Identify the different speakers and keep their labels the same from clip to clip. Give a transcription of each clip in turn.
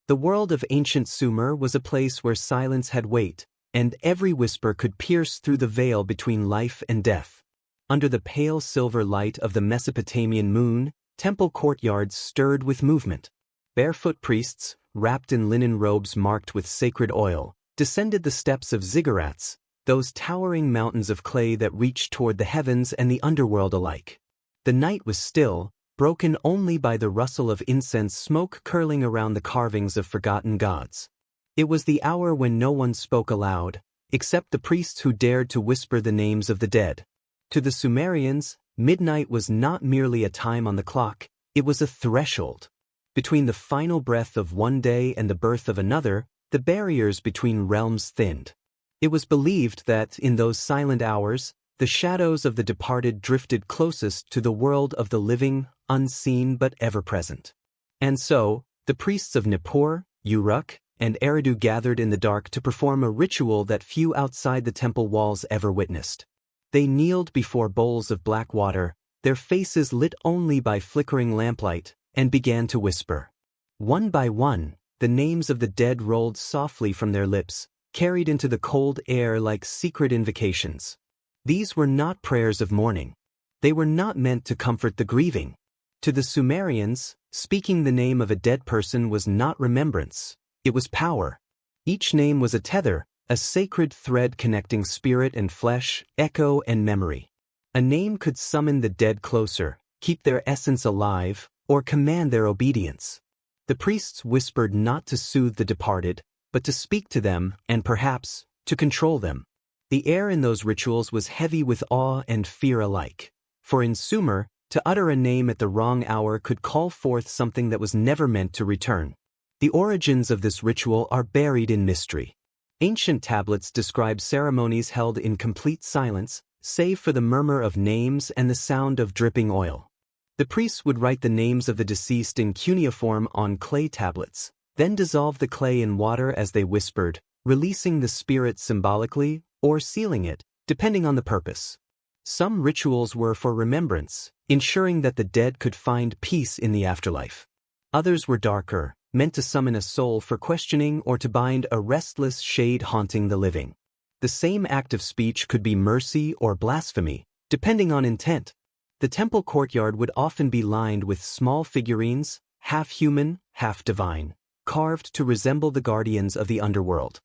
Speaker 1: The world of ancient Sumer was a place where silence had weight, and every whisper could pierce through the veil between life and death. Under the pale silver light of the Mesopotamian moon, temple courtyards stirred with movement. Barefoot priests, wrapped in linen robes marked with sacred oil, descended the steps of ziggurats, those towering mountains of clay that reached toward the heavens and the underworld alike. The night was still, broken only by the rustle of incense smoke curling around the carvings of forgotten gods. It was the hour when no one spoke aloud, except the priests who dared to whisper the names of the dead. To the Sumerians, midnight was not merely a time on the clock, it was a threshold. Between the final breath of one day and the birth of another, the barriers between realms thinned. It was believed that, in those silent hours, the shadows of the departed drifted closest to the world of the living, unseen but ever-present. And so, the priests of Nippur, Uruk, and Eridu gathered in the dark to perform a ritual that few outside the temple walls ever witnessed. They kneeled before bowls of black water, their faces lit only by flickering lamplight, and began to whisper. One by one, the names of the dead rolled softly from their lips, carried into the cold air like secret invocations. These were not prayers of mourning. They were not meant to comfort the grieving. To the Sumerians, speaking the name of a dead person was not remembrance, it was power. Each name was a tether, a sacred thread connecting spirit and flesh, echo and memory. A name could summon the dead closer, keep their essence alive, or command their obedience. The priests whispered not to soothe the departed, but to speak to them and perhaps, to control them. The air in those rituals was heavy with awe and fear alike. For in Sumer, to utter a name at the wrong hour could call forth something that was never meant to return. The origins of this ritual are buried in mystery. Ancient tablets describe ceremonies held in complete silence, save for the murmur of names and the sound of dripping oil. The priests would write the names of the deceased in cuneiform on clay tablets, then dissolve the clay in water as they whispered, releasing the spirit symbolically or sealing it, depending on the purpose. Some rituals were for remembrance, ensuring that the dead could find peace in the afterlife. Others were darker, meant to summon a soul for questioning or to bind a restless shade haunting the living. The same act of speech could be mercy or blasphemy, depending on intent. The temple courtyard would often be lined with small figurines, half human, half divine, carved to resemble the guardians of the underworld.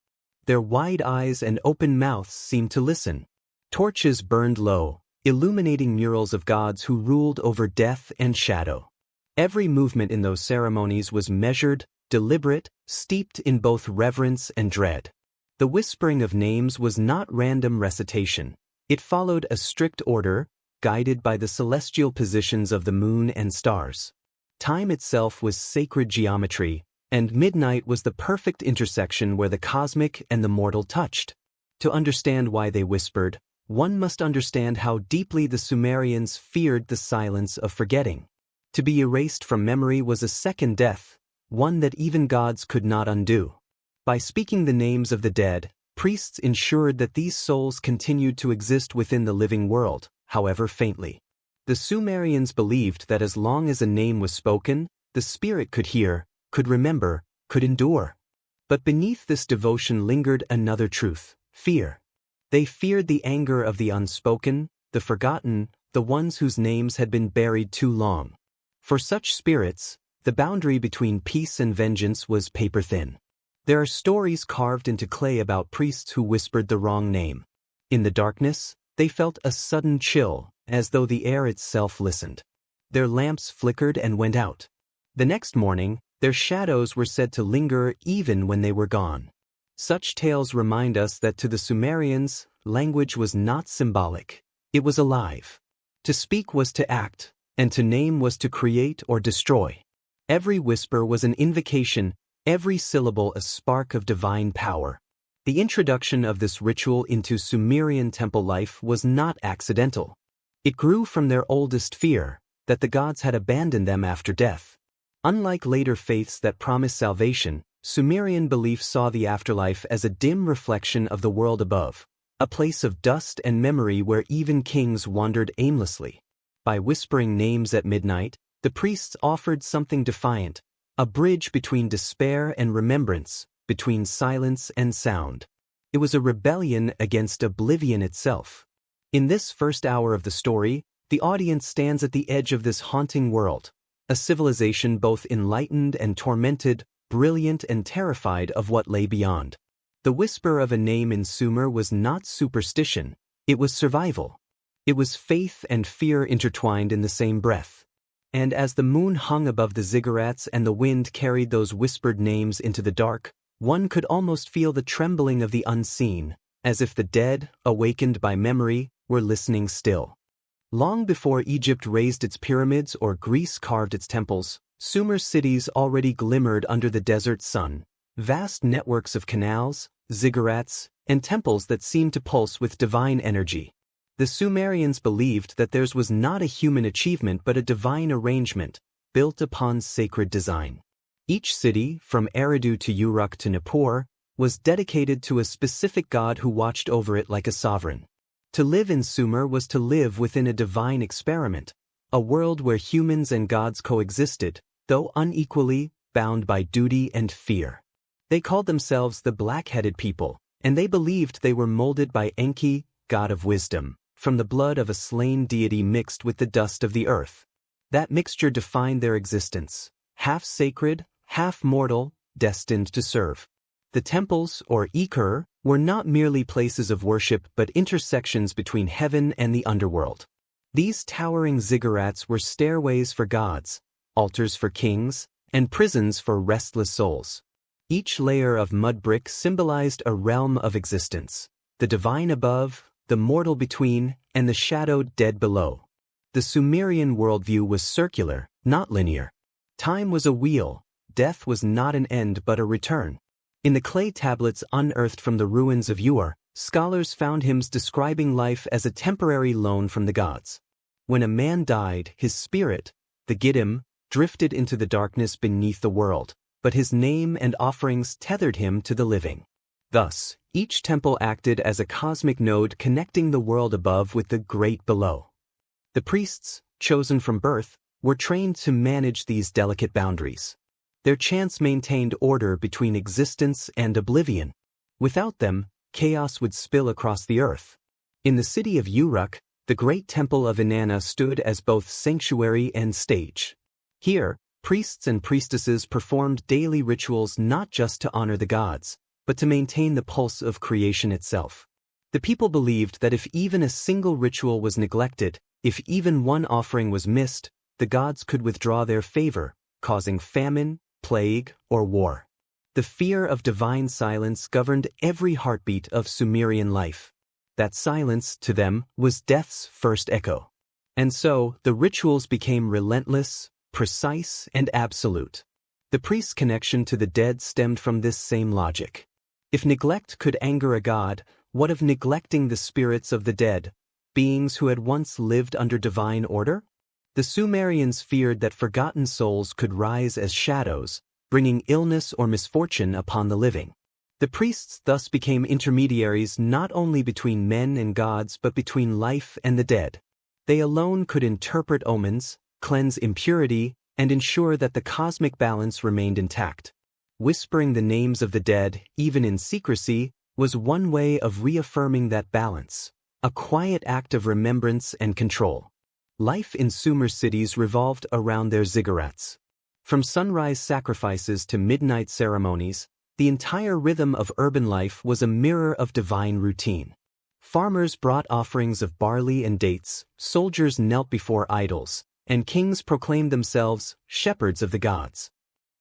Speaker 1: Their wide eyes and open mouths seemed to listen. Torches burned low, illuminating murals of gods who ruled over death and shadow. Every movement in those ceremonies was measured, deliberate, steeped in both reverence and dread. The whispering of names was not random recitation. It followed a strict order, guided by the celestial positions of the moon and stars. Time itself was sacred geometry, and midnight was the perfect intersection where the cosmic and the mortal touched. To understand why they whispered, one must understand how deeply the Sumerians feared the silence of forgetting. To be erased from memory was a second death, one that even gods could not undo. By speaking the names of the dead, priests ensured that these souls continued to exist within the living world, however faintly. The Sumerians believed that as long as a name was spoken, the spirit could hear, could remember, could endure. But beneath this devotion lingered another truth: fear. They feared the anger of the unspoken, the forgotten, the ones whose names had been buried too long. For such spirits, the boundary between peace and vengeance was paper-thin. There are stories carved into clay about priests who whispered the wrong name. In the darkness, they felt a sudden chill, as though the air itself listened. Their lamps flickered and went out. The next morning, their shadows were said to linger even when they were gone. Such tales remind us that to the Sumerians, language was not symbolic. It was alive. To speak was to act, and to name was to create or destroy. Every whisper was an invocation, every syllable a spark of divine power. The introduction of this ritual into Sumerian temple life was not accidental. It grew from their oldest fear, that the gods had abandoned them after death. Unlike later faiths that promised salvation, Sumerian belief saw the afterlife as a dim reflection of the world above, a place of dust and memory where even kings wandered aimlessly. By whispering names at midnight, the priests offered something defiant, a bridge between despair and remembrance, between silence and sound. It was a rebellion against oblivion itself. In this first hour of the story, the audience stands at the edge of this haunting world, a civilization both enlightened and tormented, brilliant and terrified of what lay beyond. The whisper of a name in Sumer was not superstition, it was survival. It was faith and fear intertwined in the same breath. And as the moon hung above the ziggurats and the wind carried those whispered names into the dark, one could almost feel the trembling of the unseen, as if the dead, awakened by memory, were listening still. Long before Egypt raised its pyramids or Greece carved its temples, Sumer cities already glimmered under the desert sun, vast networks of canals, ziggurats, and temples that seemed to pulse with divine energy. The Sumerians believed that theirs was not a human achievement but a divine arrangement, built upon sacred design. Each city, from Eridu to Uruk to Nippur, was dedicated to a specific god who watched over it like a sovereign. To live in Sumer was to live within a divine experiment, a world where humans and gods coexisted, though unequally, bound by duty and fear. They called themselves the black-headed people, and they believed they were molded by Enki, god of wisdom, from the blood of a slain deity mixed with the dust of the earth. That mixture defined their existence, half sacred, half mortal, destined to serve. The temples, or Ikur, were not merely places of worship but intersections between heaven and the underworld. These towering ziggurats were stairways for gods, altars for kings, and prisons for restless souls. Each layer of mud brick symbolized a realm of existence, the divine above, the mortal between, and the shadowed dead below. The Sumerian worldview was circular, not linear. Time was a wheel, death was not an end but a return. In the clay tablets unearthed from the ruins of Ur, scholars found hymns describing life as a temporary loan from the gods. When a man died, his spirit, the Giddim, drifted into the darkness beneath the world, but his name and offerings tethered him to the living. Thus, each temple acted as a cosmic node connecting the world above with the great below. The priests, chosen from birth, were trained to manage these delicate boundaries. Their chants maintained order between existence and oblivion. Without them, chaos would spill across the earth. In the city of Uruk, the great temple of Inanna stood as both sanctuary and stage. Here, priests and priestesses performed daily rituals not just to honor the gods, but to maintain the pulse of creation itself. The people believed that if even a single ritual was neglected, if even one offering was missed, the gods could withdraw their favor, causing famine, plague, or war. The fear of divine silence governed every heartbeat of Sumerian life. That silence, to them, was death's first echo. And so, the rituals became relentless, precise, and absolute. The priest's connection to the dead stemmed from this same logic. If neglect could anger a god, what of neglecting the spirits of the dead, beings who had once lived under divine order? The Sumerians feared that forgotten souls could rise as shadows, bringing illness or misfortune upon the living. The priests thus became intermediaries not only between men and gods but between life and the dead. They alone could interpret omens, cleanse impurity, and ensure that the cosmic balance remained intact. Whispering the names of the dead, even in secrecy, was one way of reaffirming that balance, a quiet act of remembrance and control. Life in Sumer cities revolved around their ziggurats. From sunrise sacrifices to midnight ceremonies, the entire rhythm of urban life was a mirror of divine routine. Farmers brought offerings of barley and dates, soldiers knelt before idols, and kings proclaimed themselves shepherds of the gods.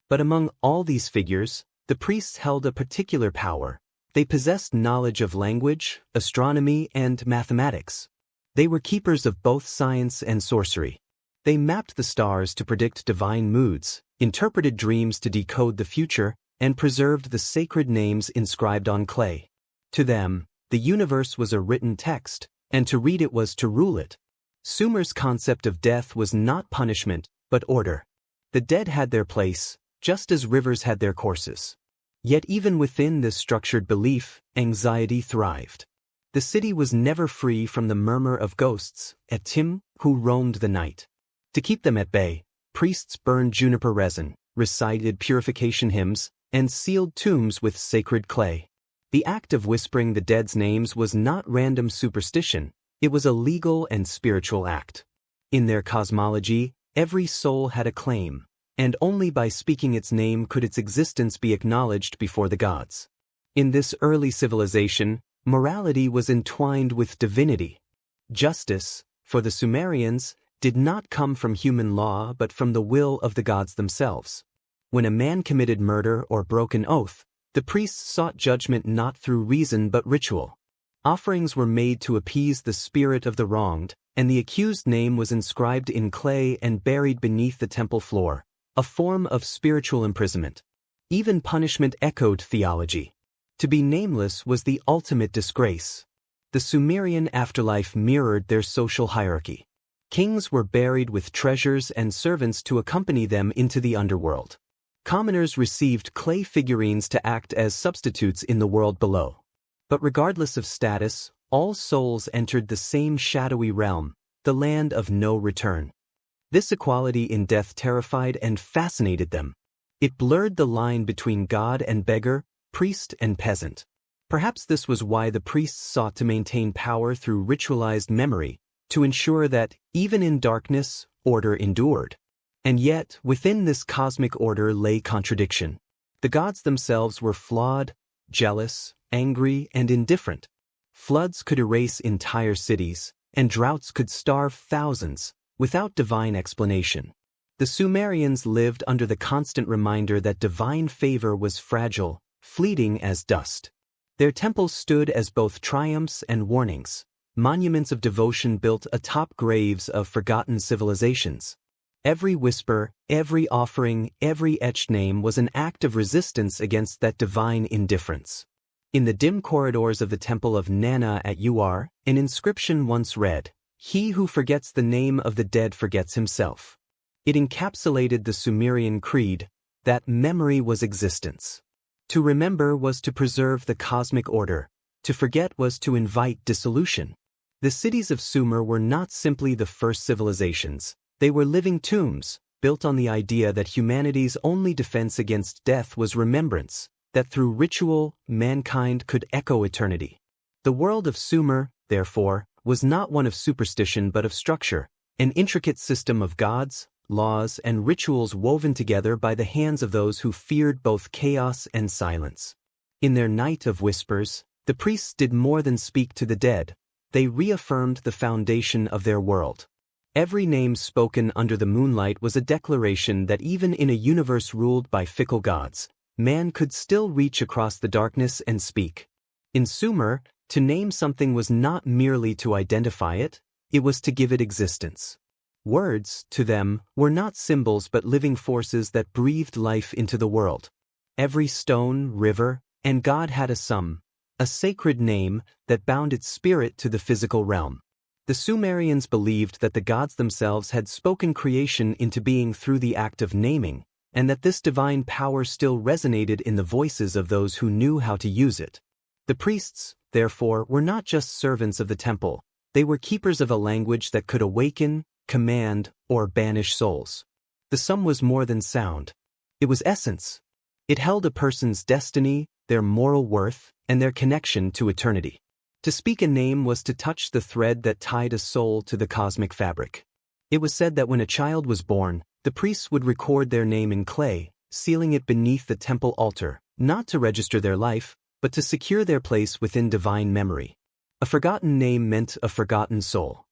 Speaker 1: But among all these figures, the priests held a particular power. They possessed knowledge of language, astronomy, and mathematics. They were keepers of both science and sorcery. They mapped the stars to predict divine moods, interpreted dreams to decode the future, and preserved the sacred names inscribed on clay. To them, the universe was a written text, and to read it was to rule it. Sumer's concept of death was not punishment, but order. The dead had their place, just as rivers had their courses. Yet even within this structured belief, anxiety thrived. The city was never free from the murmur of ghosts, etim, who roamed the night. To keep them at bay, priests burned juniper resin, recited purification hymns, and sealed tombs with sacred clay. The act of whispering the dead's names was not random superstition, it was a legal and spiritual act. In their cosmology, every soul had a claim, and only by speaking its name could its existence be acknowledged before the gods. In this early civilization, morality was entwined with divinity. Justice, for the Sumerians, did not come from human law but from the will of the gods themselves. When a man committed murder or broke an oath, the priests sought judgment not through reason but ritual. Offerings were made to appease the spirit of the wronged, and the accused's name was inscribed in clay and buried beneath the temple floor, a form of spiritual imprisonment. Even punishment echoed theology. To be nameless was the ultimate disgrace. The Sumerian afterlife mirrored their social hierarchy. Kings were buried with treasures and servants to accompany them into the underworld. Commoners received clay figurines to act as substitutes in the world below. But regardless of status, all souls entered the same shadowy realm, the land of no return. This equality in death terrified and fascinated them. It blurred the line between god and beggar, priest and peasant. Perhaps this was why the priests sought to maintain power through ritualized memory, to ensure that, even in darkness, order endured. And yet, within this cosmic order lay contradiction. The gods themselves were flawed, jealous, angry, and indifferent. Floods could erase entire cities, and droughts could starve thousands, without divine explanation. The Sumerians lived under the constant reminder that divine favor was fragile, fleeting as dust. Their temples stood as both triumphs and warnings, monuments of devotion built atop graves of forgotten civilizations. Every whisper, every offering, every etched name was an act of resistance against that divine indifference. In the dim corridors of the temple of Nana at Ur, an inscription once read, "He who forgets the name of the dead forgets himself." It encapsulated the Sumerian creed that memory was existence. To remember was to preserve the cosmic order, to forget was to invite dissolution. The cities of Sumer were not simply the first civilizations. They were living tombs, built on the idea that humanity's only defense against death was remembrance, that through ritual, mankind could echo eternity. The world of Sumer, therefore, was not one of superstition but of structure, an intricate system of gods, laws, and rituals woven together by the hands of those who feared both chaos and silence. In their night of whispers, the priests did more than speak to the dead, they reaffirmed the foundation of their world. Every name spoken under the moonlight was a declaration that even in a universe ruled by fickle gods, man could still reach across the darkness and speak. In Sumer, to name something was not merely to identify it, it was to give it existence. Words, to them, were not symbols but living forces that breathed life into the world. Every stone, river, and god had a sacred name that bound its spirit to the physical realm. The Sumerians believed that the gods themselves had spoken creation into being through the act of naming, and that this divine power still resonated in the voices of those who knew how to use it. The priests, therefore, were not just servants of the temple, they were keepers of a language that could awaken, command, or banish souls. The sum was more than sound. It was essence. It held a person's destiny, their moral worth, and their connection to eternity. To speak a name was to touch the thread that tied a soul to the cosmic fabric. It was said that when a child was born, the priests would record their name in clay, sealing it beneath the temple altar, not to register their life, but to secure their place within divine memory. A forgotten name meant a forgotten soul.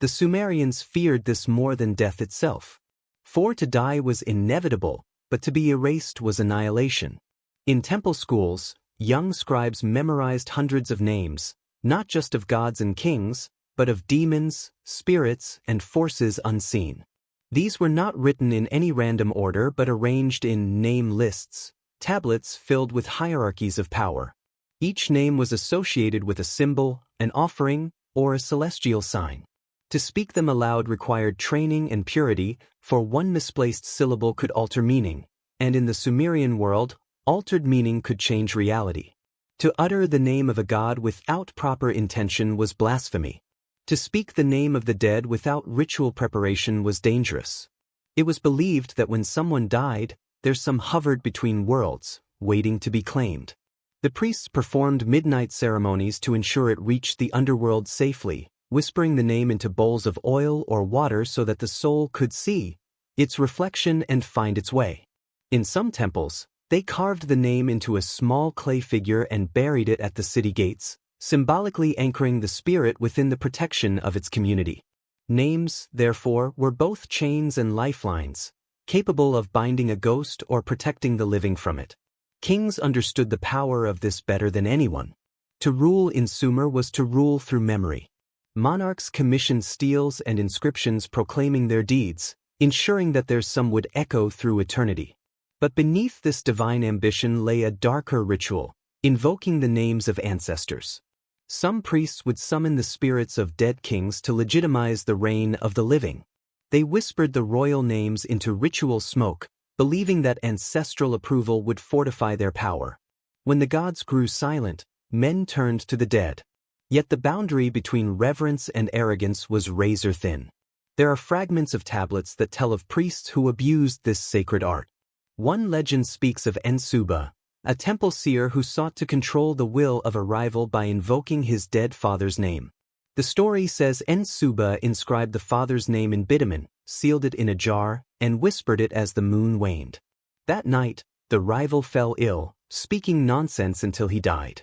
Speaker 1: The Sumerians feared this more than death itself. For to die was inevitable, but to be erased was annihilation. In temple schools, young scribes memorized hundreds of names, not just of gods and kings, but of demons, spirits, and forces unseen. These were not written in any random order but arranged in name lists, tablets filled with hierarchies of power. Each name was associated with a symbol, an offering, or a celestial sign. To speak them aloud required training and purity, for one misplaced syllable could alter meaning, and in the Sumerian world, altered meaning could change reality. To utter the name of a god without proper intention was blasphemy. To speak the name of the dead without ritual preparation was dangerous. It was believed that when someone died, there's some hovered between worlds, waiting to be claimed. The priests performed midnight ceremonies to ensure it reached the underworld safely, whispering the name into bowls of oil or water so that the soul could see its reflection and find its way. In some temples, they carved the name into a small clay figure and buried it at the city gates, symbolically anchoring the spirit within the protection of its community. Names, therefore, were both chains and lifelines, capable of binding a ghost or protecting the living from it. Kings understood the power of this better than anyone. To rule in Sumer was to rule through memory. Monarchs commissioned steles and inscriptions proclaiming their deeds, ensuring that their sum would echo through eternity. But beneath this divine ambition lay a darker ritual, invoking the names of ancestors. Some priests would summon the spirits of dead kings to legitimize the reign of the living. They whispered the royal names into ritual smoke, believing that ancestral approval would fortify their power. When the gods grew silent, men turned to the dead. Yet the boundary between reverence and arrogance was razor thin. There are fragments of tablets that tell of priests who abused this sacred art. One legend speaks of Ensuba, a temple seer who sought to control the will of a rival by invoking his dead father's name. The story says Ensuba inscribed the father's name in bitumen, sealed it in a jar, and whispered it as the moon waned. That night, the rival fell ill, speaking nonsense until he died.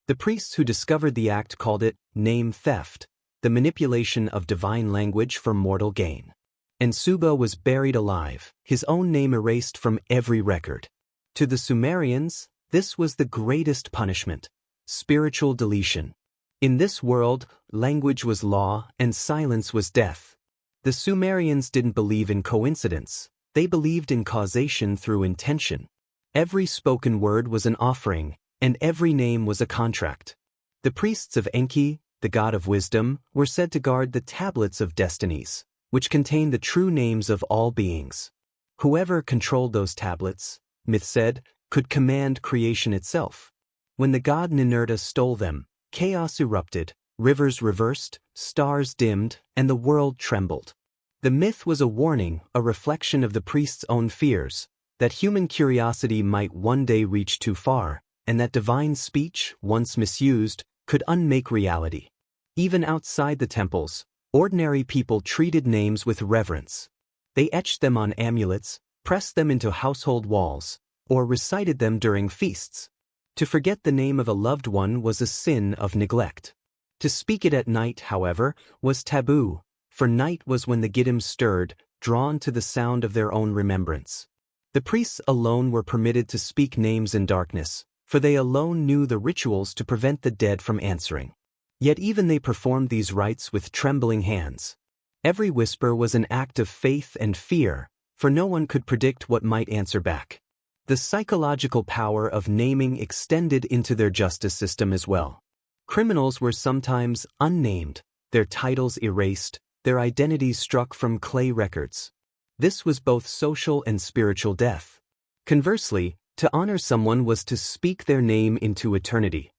Speaker 1: The priests who discovered the act called it name theft, the manipulation of divine language for mortal gain. Ensuba was buried alive, his own name erased from every record. To the Sumerians, this was the greatest punishment: spiritual deletion. In this world, language was law and silence was death. The Sumerians didn't believe in coincidence, they believed in causation through intention. Every spoken word was an offering, and every name was a contract. The priests of Enki, the god of wisdom, were said to guard the tablets of destinies, which contained the true names of all beings. Whoever controlled those tablets, myth said, could command creation itself. When the god Ninurta stole them, chaos erupted, rivers reversed, stars dimmed, and the world trembled. The myth was a warning, a reflection of the priest's own fears, that human curiosity might one day reach too far, and that divine speech, once misused, could unmake reality. Even outside the temples, ordinary people treated names with reverence. They etched them on amulets, pressed them into household walls, or recited them during feasts. To forget the name of a loved one was a sin of neglect. To speak it at night, however, was taboo, for night was when the Giddim stirred, drawn to the sound of their own remembrance. The priests alone were permitted to speak names in darkness, for they alone knew the rituals to prevent the dead from answering. Yet even they performed these rites with trembling hands. Every whisper was an act of faith and fear, for no one could predict what might answer back. The psychological power of naming extended into their justice system as well. Criminals were sometimes unnamed, their titles erased, their identities struck from clay records. This was both social and spiritual death. Conversely, to honor someone was to speak their name into eternity.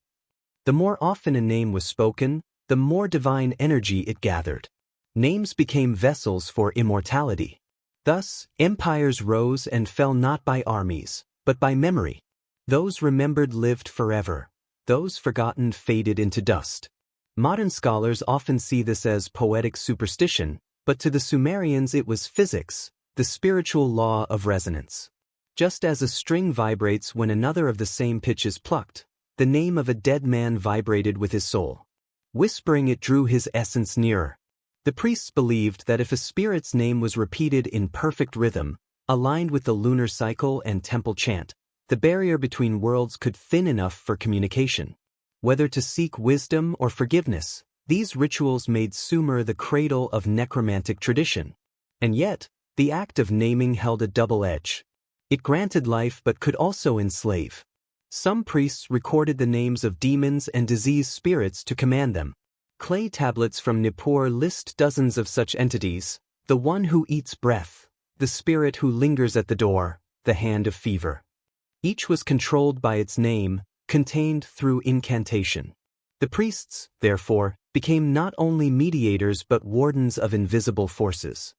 Speaker 1: The more often a name was spoken, the more divine energy it gathered. Names became vessels for immortality. Thus, empires rose and fell not by armies, but by memory. Those remembered lived forever. Those forgotten faded into dust. Modern scholars often see this as poetic superstition, but to the Sumerians it was physics, the spiritual law of resonance. Just as a string vibrates when another of the same pitch is plucked, the name of a dead man vibrated with his soul. Whispering it drew his essence nearer. The priests believed that if a spirit's name was repeated in perfect rhythm, aligned with the lunar cycle and temple chant, the barrier between worlds could thin enough for communication. Whether to seek wisdom or forgiveness, these rituals made Sumer the cradle of necromantic tradition. And yet, the act of naming held a double edge. It granted life but could also enslave. Some priests recorded the names of demons and diseased spirits to command them. Clay tablets from Nippur list dozens of such entities: the one who eats breath, the spirit who lingers at the door, the hand of fever. Each was controlled by its name, contained through incantation. The priests, therefore, became not only mediators but wardens of invisible forces.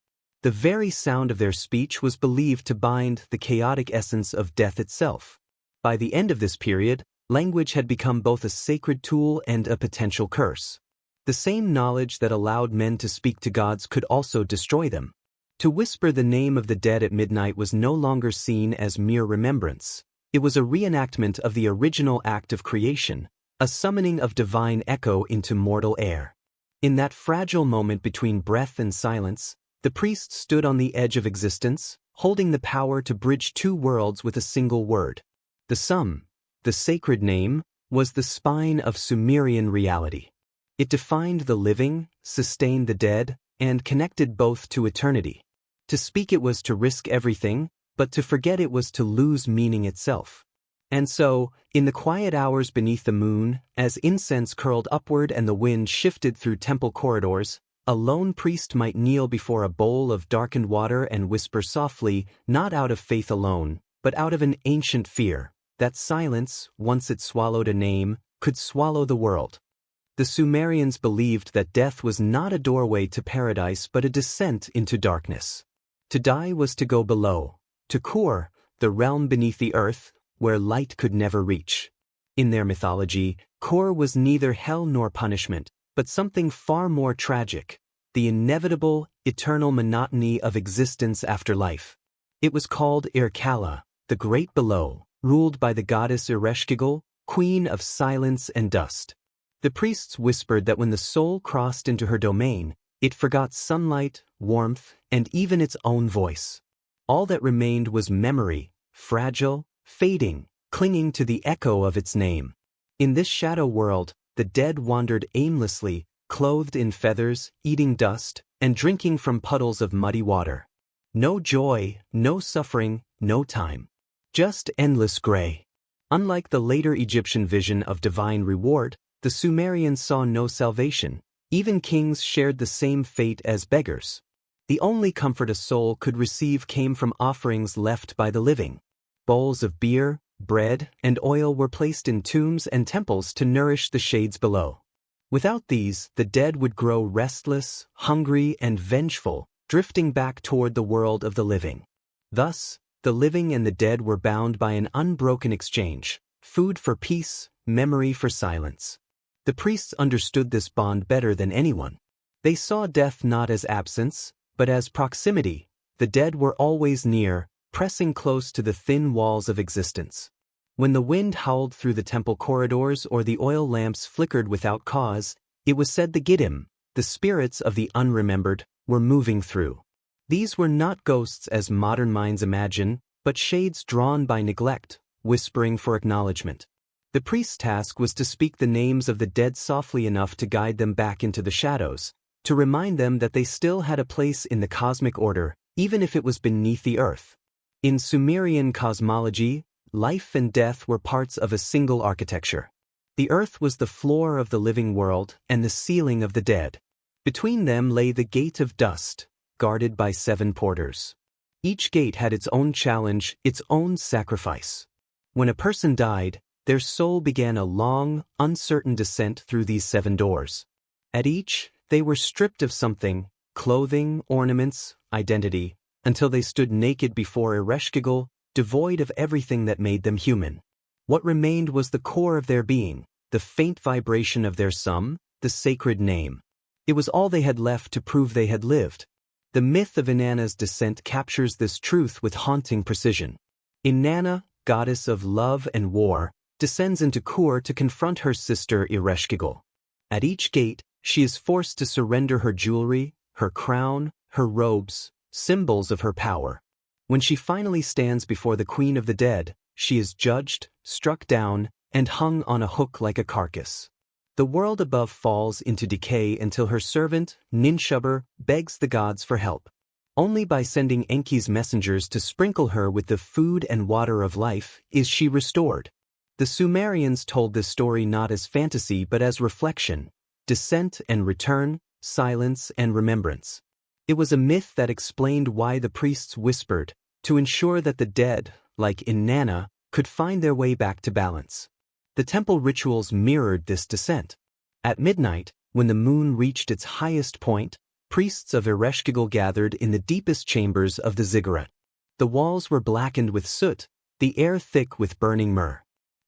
Speaker 1: The very sound of their speech was believed to bind the chaotic essence of death itself. By the end of this period, language had become both a sacred tool and a potential curse. The same knowledge that allowed men to speak to gods could also destroy them. To whisper the name of the dead at midnight was no longer seen as mere remembrance. It was a reenactment of the original act of creation, a summoning of divine echo into mortal air. In that fragile moment between breath and silence, the priest stood on the edge of existence, holding the power to bridge two worlds with a single word. The Sum, the sacred name, was the spine of Sumerian reality. It defined the living, sustained the dead, and connected both to eternity. To speak it was to risk everything, but to forget it was to lose meaning itself. And so, in the quiet hours beneath the moon, as incense curled upward and the wind shifted through temple corridors, a lone priest might kneel before a bowl of darkened water and whisper softly, not out of faith alone, but out of an ancient fear, that silence, once it swallowed a name, could swallow the world. The Sumerians believed that death was not a doorway to paradise but a descent into darkness. To die was to go below, to Kur, the realm beneath the earth, where light could never reach. In their mythology, Kur was neither hell nor punishment, but something far more tragic, the inevitable, eternal monotony of existence after life. It was called Irkalla, the Great Below, ruled by the goddess Ereshkigal, queen of silence and dust. The priests whispered that when the soul crossed into her domain, it forgot sunlight, warmth, and even its own voice. All that remained was memory, fragile, fading, clinging to the echo of its name. In this shadow world, the dead wandered aimlessly, clothed in feathers, eating dust, and drinking from puddles of muddy water. No joy, no suffering, no time. Just endless gray. Unlike the later Egyptian vision of divine reward, the Sumerians saw no salvation. Even kings shared the same fate as beggars. The only comfort a soul could receive came from offerings left by the living. Bowls of beer, bread, and oil were placed in tombs and temples to nourish the shades below. Without these, the dead would grow restless, hungry, and vengeful, drifting back toward the world of the living. Thus, the living and the dead were bound by an unbroken exchange, food for peace, memory for silence. The priests understood this bond better than anyone. They saw death not as absence, but as proximity. The dead were always near, pressing close to the thin walls of existence. When the wind howled through the temple corridors or the oil lamps flickered without cause, it was said the Giddim, the spirits of the unremembered, were moving through. These were not ghosts as modern minds imagine, but shades drawn by neglect, whispering for acknowledgement. The priest's task was to speak the names of the dead softly enough to guide them back into the shadows, to remind them that they still had a place in the cosmic order, even if it was beneath the earth. In Sumerian cosmology, life and death were parts of a single architecture. The earth was the floor of the living world and the ceiling of the dead. Between them lay the gate of dust, guarded by 7 porters. Each gate had its own challenge, its own sacrifice. When a person died, their soul began a long, uncertain descent through these 7 doors. At each, they were stripped of something, clothing, ornaments, identity, until they stood naked before Ereshkigal, devoid of everything that made them human. What remained was the core of their being, the faint vibration of their Sum, the sacred name. It was all they had left to prove they had lived. The myth of Inanna's descent captures this truth with haunting precision. Inanna, goddess of love and war, descends into Kur to confront her sister Ereshkigal. At each gate, she is forced to surrender her jewelry, her crown, her robes, symbols of her power. When she finally stands before the Queen of the Dead, she is judged, struck down, and hung on a hook like a carcass. The world above falls into decay until her servant, Ninshubur, begs the gods for help. Only by sending Enki's messengers to sprinkle her with the food and water of life is she restored. The Sumerians told this story not as fantasy but as reflection, descent and return, silence and remembrance. It was a myth that explained why the priests whispered, to ensure that the dead, like Inanna, could find their way back to balance. The temple rituals mirrored this descent. At midnight, when the moon reached its highest point, priests of Ereshkigal gathered in the deepest chambers of the ziggurat. The walls were blackened with soot, the air thick with burning myrrh.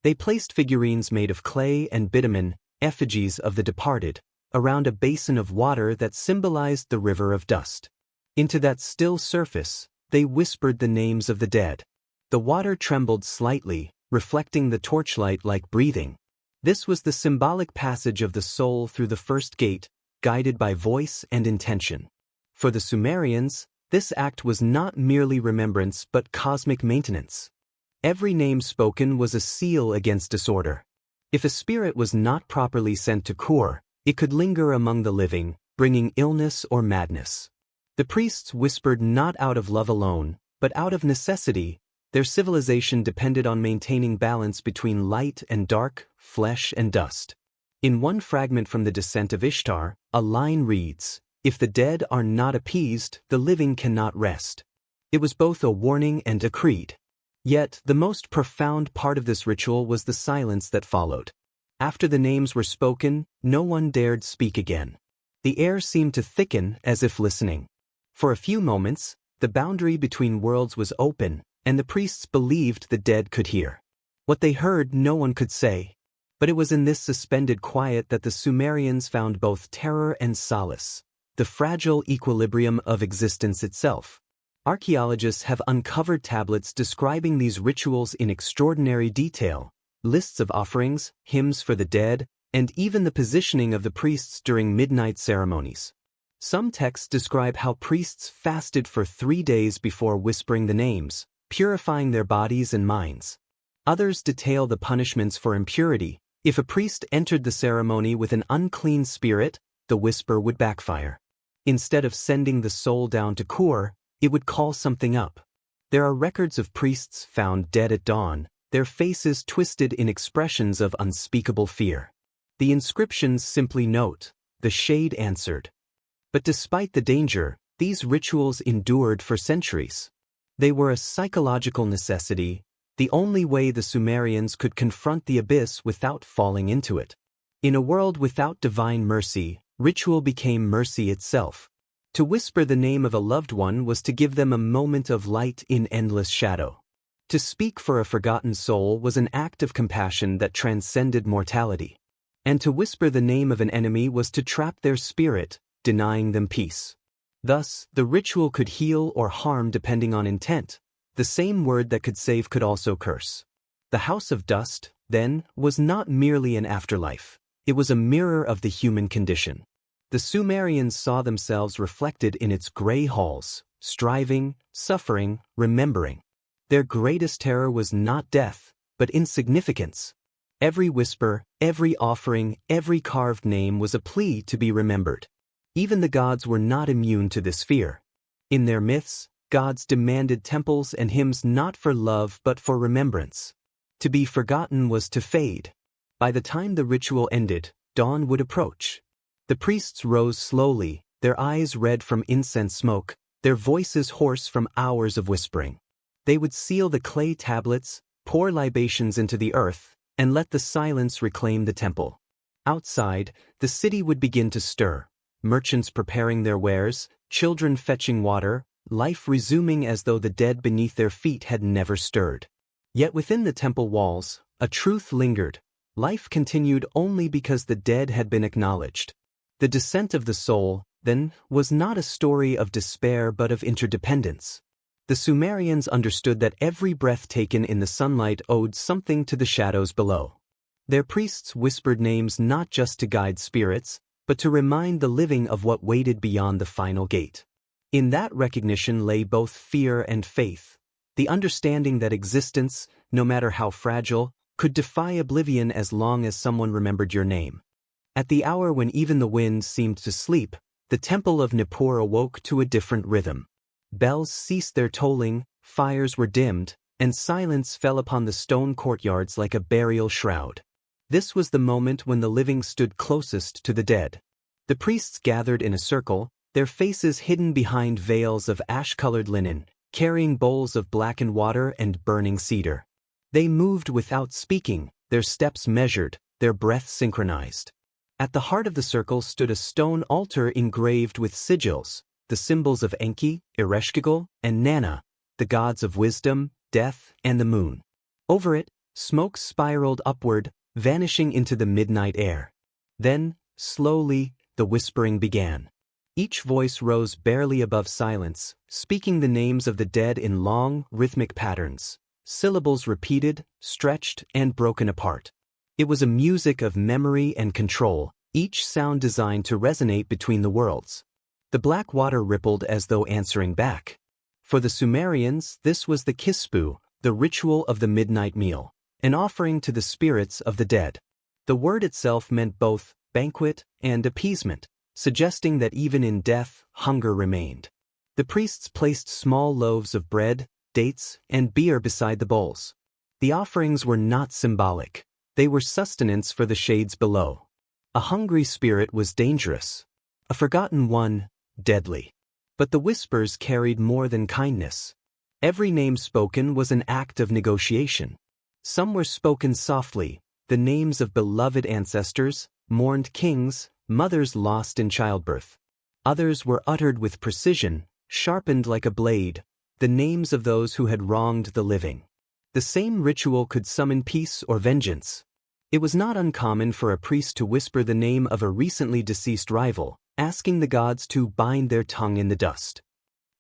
Speaker 1: They placed figurines made of clay and bitumen, effigies of the departed, around a basin of water that symbolized the river of dust. Into that still surface, they whispered the names of the dead. The water trembled slightly, reflecting the torchlight like breathing. This was the symbolic passage of the soul through the first gate, guided by voice and intention. For the Sumerians, this act was not merely remembrance but cosmic maintenance. Every name spoken was a seal against disorder. If a spirit was not properly sent to Kur, it could linger among the living, bringing illness or madness. The priests whispered not out of love alone, but out of necessity. Their civilization depended on maintaining balance between light and dark, flesh and dust. In one fragment from the Descent of Ishtar, a line reads, "If the dead are not appeased, the living cannot rest." It was both a warning and a creed. Yet, the most profound part of this ritual was the silence that followed. After the names were spoken, no one dared speak again. The air seemed to thicken as if listening. For a few moments, the boundary between worlds was open, and the priests believed the dead could hear. What they heard no one could say. But it was in this suspended quiet that the Sumerians found both terror and solace, the fragile equilibrium of existence itself. Archaeologists have uncovered tablets describing these rituals in extraordinary detail, lists of offerings, hymns for the dead, and even the positioning of the priests during midnight ceremonies. Some texts describe how priests fasted for 3 days before whispering the names, purifying their bodies and minds. Others detail the punishments for impurity. If a priest entered the ceremony with an unclean spirit, the whisper would backfire. Instead of sending the soul down to Kur, it would call something up. There are records of priests found dead at dawn, their faces twisted in expressions of unspeakable fear. The inscriptions simply note, "The shade answered." But despite the danger, these rituals endured for centuries. They were a psychological necessity, the only way the Sumerians could confront the abyss without falling into it. In a world without divine mercy, ritual became mercy itself. To whisper the name of a loved one was to give them a moment of light in endless shadow. To speak for a forgotten soul was an act of compassion that transcended mortality. And to whisper the name of an enemy was to trap their spirit, denying them peace. Thus, the ritual could heal or harm depending on intent. The same word that could save could also curse. The House of Dust, then, was not merely an afterlife. It was a mirror of the human condition. The Sumerians saw themselves reflected in its gray halls, striving, suffering, remembering. Their greatest terror was not death, but insignificance. Every whisper, every offering, every carved name was a plea to be remembered. Even the gods were not immune to this fear. In their myths, gods demanded temples and hymns not for love but for remembrance. To be forgotten was to fade. By the time the ritual ended, dawn would approach. The priests rose slowly, their eyes red from incense smoke, their voices hoarse from hours of whispering. They would seal the clay tablets, pour libations into the earth, and let the silence reclaim the temple. Outside, the city would begin to stir, merchants preparing their wares, children fetching water, life resuming as though the dead beneath their feet had never stirred. Yet within the temple walls, a truth lingered. Life continued only because the dead had been acknowledged. The descent of the soul, then, was not a story of despair but of interdependence. The Sumerians understood that every breath taken in the sunlight owed something to the shadows below. Their priests whispered names not just to guide spirits, but to remind the living of what waited beyond the final gate. In that recognition lay both fear and faith, the understanding that existence, no matter how fragile, could defy oblivion as long as someone remembered your name. At the hour when even the wind seemed to sleep, the temple of Nippur awoke to a different rhythm. Bells ceased their tolling, fires were dimmed, and silence fell upon the stone courtyards like a burial shroud. This was the moment when the living stood closest to the dead. The priests gathered in a circle, their faces hidden behind veils of ash-colored linen, carrying bowls of blackened water and burning cedar. They moved without speaking, their steps measured, their breath synchronized. At the heart of the circle stood a stone altar engraved with sigils, the symbols of Enki, Ereshkigal, and Nana, the gods of wisdom, death, and the moon. Over it, smoke spiraled upward, vanishing into the midnight air. Then, slowly, the whispering began. Each voice rose barely above silence, speaking the names of the dead in long, rhythmic patterns, syllables repeated, stretched, and broken apart. It was a music of memory and control, each sound designed to resonate between the worlds. The black water rippled as though answering back. For the Sumerians, this was the kispu, the ritual of the midnight meal, an offering to the spirits of the dead. The word itself meant both banquet and appeasement, suggesting that even in death, hunger remained. The priests placed small loaves of bread, dates, and beer beside the bowls. The offerings were not symbolic. They were sustenance for the shades below. A hungry spirit was dangerous. A forgotten one, deadly. But the whispers carried more than kindness. Every name spoken was an act of negotiation. Some were spoken softly, the names of beloved ancestors, mourned kings, mothers lost in childbirth. Others were uttered with precision, sharpened like a blade, the names of those who had wronged the living. The same ritual could summon peace or vengeance. It was not uncommon for a priest to whisper the name of a recently deceased rival, asking the gods to bind their tongue in the dust.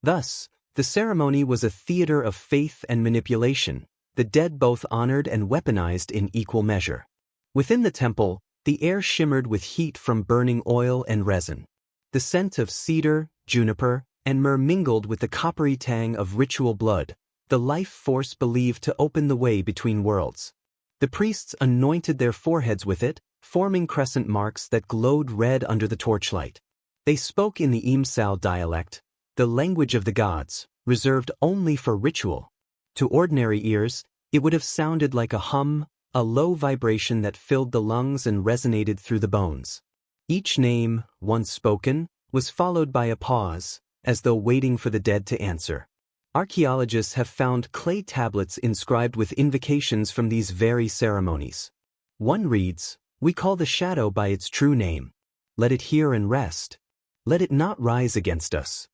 Speaker 1: Thus, the ceremony was a theater of faith and manipulation, the dead both honored and weaponized in equal measure. Within the temple, the air shimmered with heat from burning oil and resin. The scent of cedar, juniper, and myrrh mingled with the coppery tang of ritual blood, the life force believed to open the way between worlds. The priests anointed their foreheads with it, forming crescent marks that glowed red under the torchlight. They spoke in the Imsal dialect, the language of the gods, reserved only for ritual. To ordinary ears, it would have sounded like a hum, a low vibration that filled the lungs and resonated through the bones. Each name, once spoken, was followed by a pause, as though waiting for the dead to answer. Archaeologists have found clay tablets inscribed with invocations from these very ceremonies. One reads, "We call the shadow by its true name. Let it hear and rest. Let it not rise against us."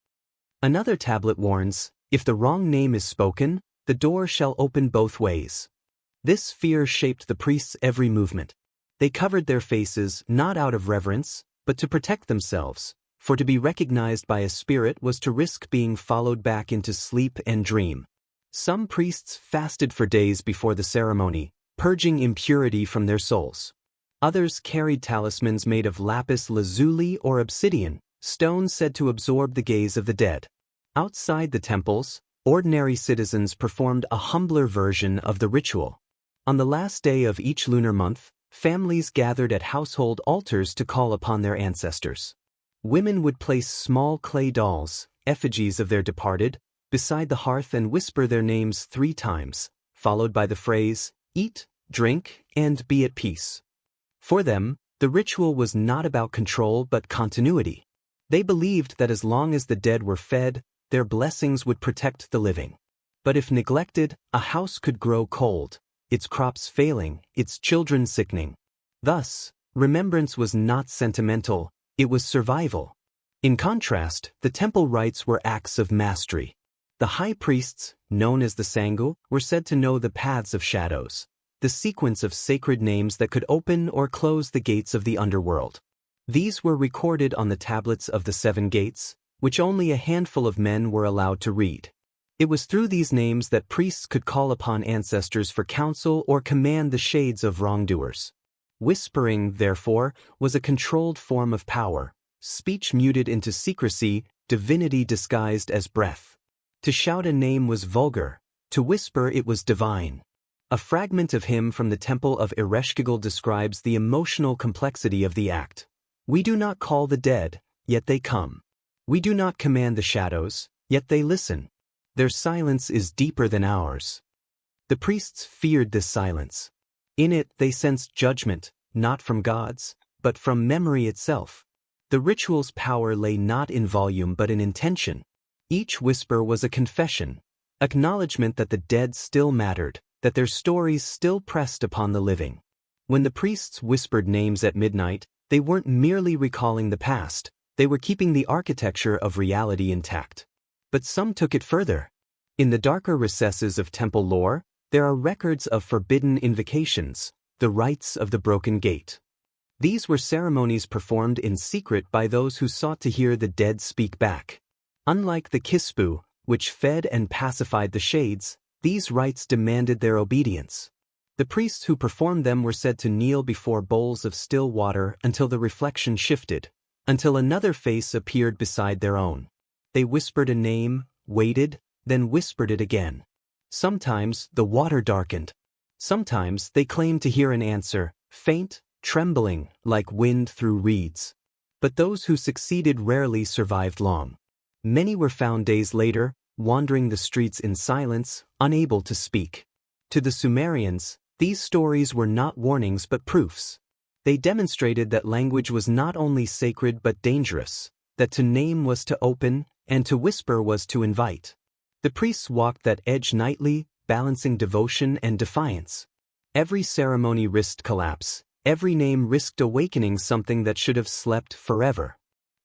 Speaker 1: Another tablet warns, "If the wrong name is spoken, the door shall open both ways." This fear shaped the priests' every movement. They covered their faces not out of reverence, but to protect themselves, for to be recognized by a spirit was to risk being followed back into sleep and dream. Some priests fasted for days before the ceremony, purging impurity from their souls. Others carried talismans made of lapis lazuli or obsidian, stones said to absorb the gaze of the dead. Outside the temples, ordinary citizens performed a humbler version of the ritual. On the last day of each lunar month, families gathered at household altars to call upon their ancestors. Women would place small clay dolls, effigies of their departed, beside the hearth and whisper their names 3 times, followed by the phrase, "Eat, drink, and be at peace." For them, the ritual was not about control but continuity. They believed that as long as the dead were fed, their blessings would protect the living. But if neglected, a house could grow cold, its crops failing, its children sickening. Thus, remembrance was not sentimental, it was survival. In contrast, the temple rites were acts of mastery. The high priests, known as the Sangu, were said to know the paths of shadows, the sequence of sacred names that could open or close the gates of the underworld. These were recorded on the tablets of the 7 gates, which only a handful of men were allowed to read. It was through these names that priests could call upon ancestors for counsel or command the shades of wrongdoers. Whispering, therefore, was a controlled form of power, speech muted into secrecy, divinity disguised as breath. To shout a name was vulgar, to whisper it was divine. A fragment of hymn from the temple of Ereshkigal describes the emotional complexity of the act. "We do not call the dead, yet they come. We do not command the shadows, yet they listen. Their silence is deeper than ours." The priests feared this silence. In it they sensed judgment, not from gods, but from memory itself. The ritual's power lay not in volume but in intention. Each whisper was a confession, acknowledgement that the dead still mattered, that their stories still pressed upon the living. When the priests whispered names at midnight, They weren't merely recalling the past, they were keeping the architecture of reality intact. But some took it further. In the darker recesses of temple lore, there are records of forbidden invocations, the rites of the broken gate. These were ceremonies performed in secret by those who sought to hear the dead speak back. Unlike the kispu, which fed and pacified the shades, these rites demanded their obedience. The priests who performed them were said to kneel before bowls of still water until the reflection shifted, until another face appeared beside their own. They whispered a name, waited, then whispered it again. Sometimes the water darkened. Sometimes they claimed to hear an answer, faint, trembling, like wind through reeds. But those who succeeded rarely survived long. Many were found days later, wandering the streets in silence, unable to speak. To the Sumerians, these stories were not warnings but proofs. They demonstrated that language was not only sacred but dangerous, that to name was to open, and to whisper was to invite. The priests walked that edge nightly, balancing devotion and defiance. Every ceremony risked collapse, every name risked awakening something that should have slept forever.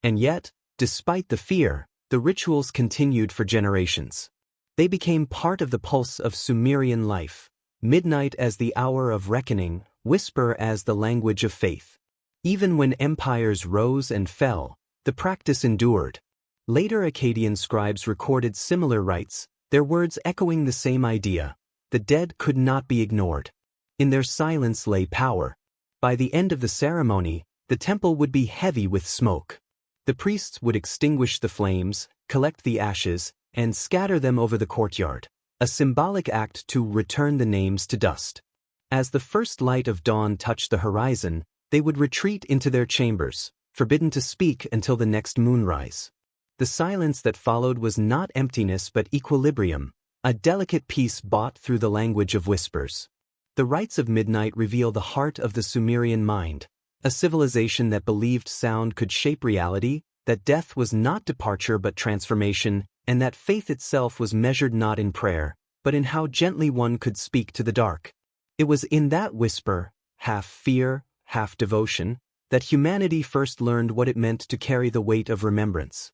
Speaker 1: And yet, despite the fear, the rituals continued for generations. They became part of the pulse of Sumerian life, midnight as the hour of reckoning, whisper as the language of faith. Even when empires rose and fell, the practice endured. Later Akkadian scribes recorded similar rites, their words echoing the same idea: the dead could not be ignored. In their silence lay power. By the end of the ceremony, the temple would be heavy with smoke. The priests would extinguish the flames, collect the ashes, and scatter them over the courtyard, a symbolic act to return the names to dust. As the first light of dawn touched the horizon, they would retreat into their chambers, forbidden to speak until the next moonrise. The silence that followed was not emptiness but equilibrium, a delicate peace bought through the language of whispers. The rites of midnight reveal the heart of the Sumerian mind, a civilization that believed sound could shape reality, that death was not departure but transformation, and that faith itself was measured not in prayer, but in how gently one could speak to the dark. It was in that whisper, half fear, half devotion, that humanity first learned what it meant to carry the weight of remembrance.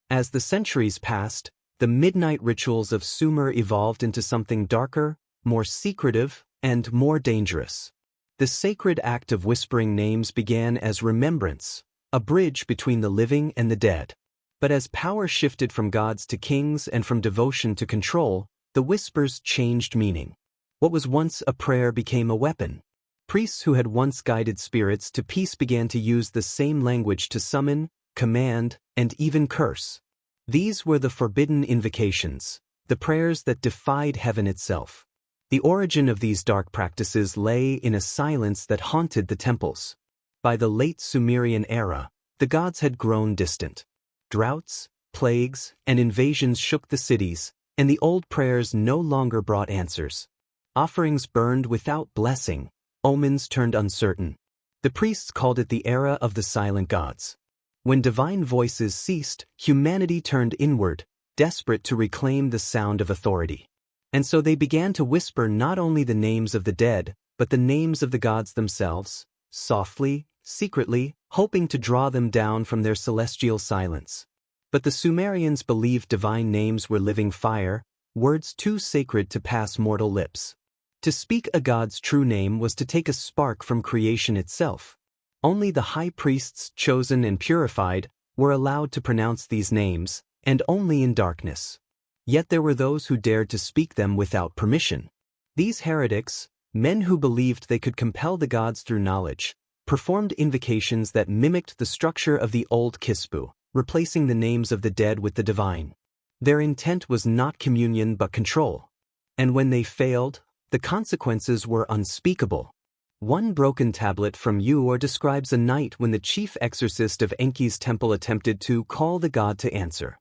Speaker 1: As the centuries passed, the midnight rituals of Sumer evolved into something darker, more secretive, and more dangerous. The sacred act of whispering names began as remembrance, a bridge between the living and the dead. But as power shifted from gods to kings and from devotion to control, the whispers changed meaning. What was once a prayer became a weapon. Priests who had once guided spirits to peace began to use the same language to summon, command, and even curse. These were the forbidden invocations, the prayers that defied heaven itself. The origin of these dark practices lay in a silence that haunted the temples. By the late Sumerian era, the gods had grown distant. Droughts, plagues, and invasions shook the cities, and the old prayers no longer brought answers. Offerings burned without blessing, omens turned uncertain. The priests called it the era of the silent gods. When divine voices ceased, humanity turned inward, desperate to reclaim the sound of authority. And so they began to whisper not only the names of the dead, but the names of the gods themselves, softly, secretly, hoping to draw them down from their celestial silence. But the Sumerians believed divine names were living fire, words too sacred to pass mortal lips. To speak a god's true name was to take a spark from creation itself. Only the high priests, chosen and purified, were allowed to pronounce these names, and only in darkness. Yet there were those who dared to speak them without permission. These heretics, men who believed they could compel the gods through knowledge, performed invocations that mimicked the structure of the old kispu, replacing the names of the dead with the divine. Their intent was not communion but control. And when they failed, the consequences were unspeakable. One broken tablet from Ur describes a night when the chief exorcist of Enki's temple attempted to call the god to answer.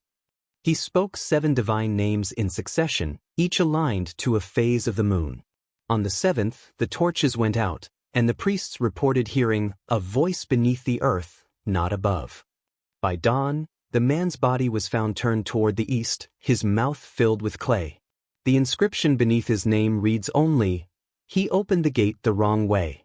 Speaker 1: He spoke 7 divine names in succession, each aligned to a phase of the moon. On the 7th, the torches went out, and the priests reported hearing a voice beneath the earth, not above. By dawn, the man's body was found turned toward the east, his mouth filled with clay. The inscription beneath his name reads only, "He opened the gate the wrong way."